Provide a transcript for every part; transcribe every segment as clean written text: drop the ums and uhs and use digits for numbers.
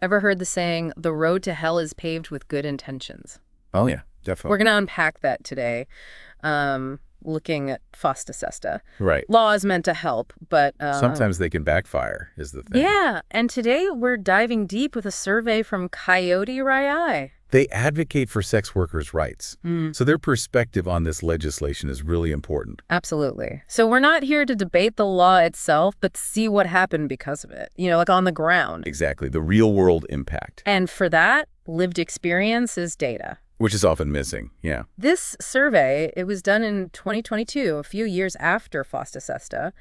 Ever heard the saying, the road to hell is paved with good intentions? Oh, yeah, We're definitely. going to unpack that today, looking at FOSTA SESTA. Right. Law is meant to help, but Sometimes they can backfire, is the thing. yeah, and today we're diving deep with a survey from COYOTE RI. They advocate for sex workers' rights. So their perspective on this legislation is really important. Absolutely. So we're not here to debate the law itself, but see what happened because of it, like on the ground. Exactly, the real-world impact, And for that, lived experience is data. which is often missing, yeah. This survey, it was done in 2022, a few years after FOSTA SESTA,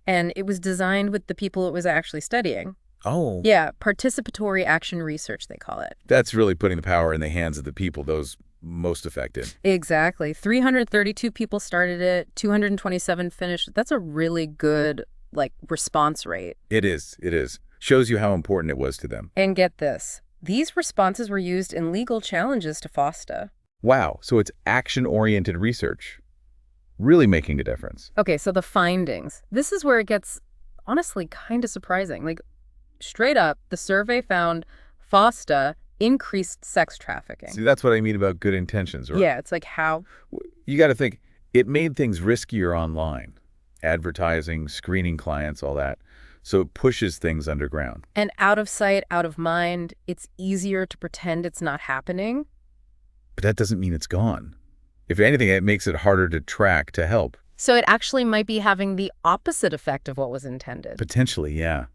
and it was designed with the people it was actually studying. Oh. Yeah, participatory action research, they call it. That's really putting the power in the hands of the people, those most affected. Exactly. 332 people started it, 227 finished. That's a really good, response rate. It is. Shows you how important it was to them. And get this, these responses were used in legal challenges to FOSTA. Wow, so it's action-oriented research. Really making a difference. Okay, so the findings. This is where it gets, honestly, kind of surprising. Straight up, the survey found FOSTA increased sex trafficking. See, that's what I mean about good intentions, right? Yeah, it's like how? You got to think, it made things riskier online. Advertising, screening clients, all that. So it pushes things underground. And out of sight, out of mind, it's easier to pretend it's not happening. But that doesn't mean it's gone. If anything, it makes it harder to track, to help. So it actually might be having the opposite effect of what was intended. Potentially, yeah.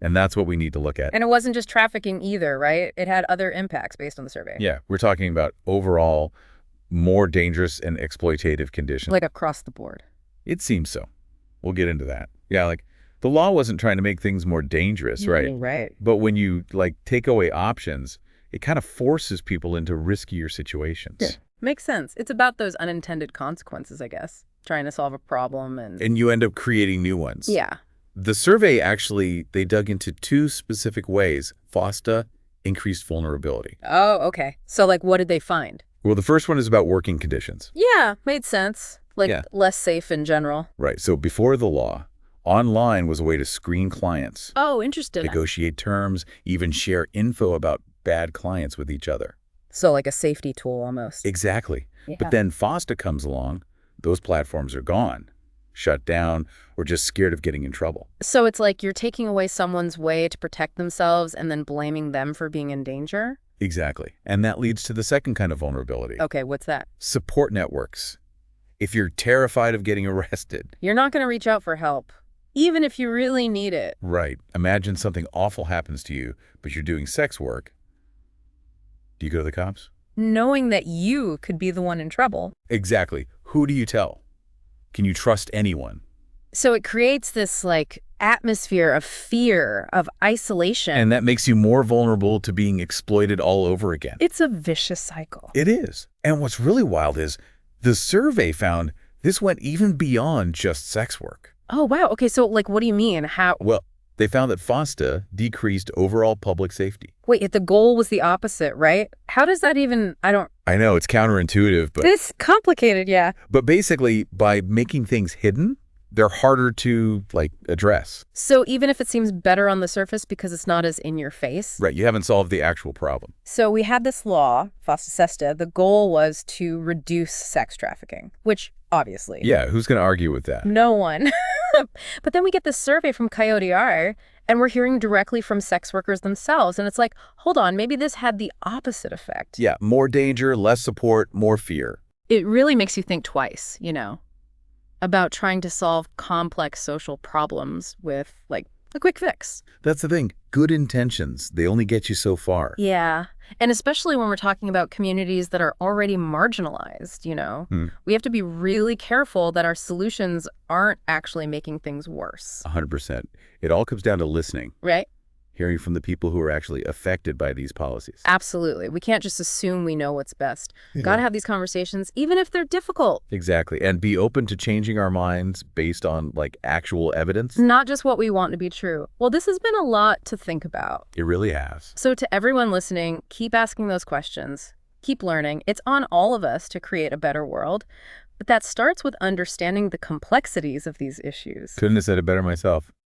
And that's what we need to look at. And it wasn't just trafficking either, right? It had other impacts based on the survey. Yeah, we're talking about overall more dangerous and exploitative conditions. Like across the board. It seems so. We'll get into that. Yeah, the law wasn't trying to make things more dangerous, right? Right. But when you, take away options, it kind of forces people into riskier situations. Yeah. Makes sense. It's about those unintended consequences, I guess. Trying to solve a problem And you end up creating new ones. Yeah. The survey actually, they dug into two specific ways FOSTA increased vulnerability. Oh, okay. So, what did they find? Well, the first one is about working conditions. Yeah, made sense. Yeah. Less safe in general. Right. So before the law, online was a way to screen clients, Oh, interesting. negotiate terms, even share info about bad clients with each other. So, a safety tool almost. Exactly. Yeah. But then FOSTA comes along, those platforms are gone, shut down, or just scared of getting in trouble. So it's like you're taking away someone's way to protect themselves and then blaming them for being in danger? Exactly. And that leads to the second kind of vulnerability. Okay, what's that? Support networks. If you're terrified of getting arrested. You're not going to reach out for help, even if you really need it. Right. Imagine something awful happens to you, but you're doing sex work. Do you go to the cops? Knowing that you could be the one in trouble. Exactly. Who do you tell? Can you trust anyone? So it creates this, atmosphere of fear, of isolation. And that makes you more vulnerable to being exploited all over again. It's a vicious cycle. It is. And what's really wild is the survey found this went even beyond just sex work. Oh, wow. Okay, so, what do you mean? How? Well, they found that FOSTA decreased overall public safety. Wait, the goal was the opposite, right? How does that even, I know, it's counterintuitive, but... It's complicated, yeah. But basically, by making things hidden, they're harder to, address. So even if it seems better on the surface because it's not as in your face? Right, you haven't solved the actual problem. So we had this law, FOSTA SESTA. The goal was to reduce sex trafficking, which obviously... Yeah, who's going to argue with that? No one. But then we get this survey from COYOTE RI, and we're hearing directly from sex workers themselves. And it's like, hold on, maybe this had the opposite effect. Yeah, more danger, less support, more fear. It really makes you think twice, about trying to solve complex social problems with, a quick fix. That's the thing. Good intentions, they only get you so far. Yeah. And especially when we're talking about communities that are already marginalized, we have to be really careful that our solutions aren't actually making things worse. 100%. It all comes down to listening. Right? Hearing from the people who are actually affected by these policies. Absolutely. We can't just assume we know what's best. Got to have these conversations, even if they're difficult. Exactly. And be open to changing our minds based on, actual evidence. Not just what we want to be true. Well, this has been a lot to think about. It really has. So to everyone listening, keep asking those questions. Keep learning. It's on all of us to create a better world. But that starts with understanding the complexities of these issues. Couldn't have said it better myself.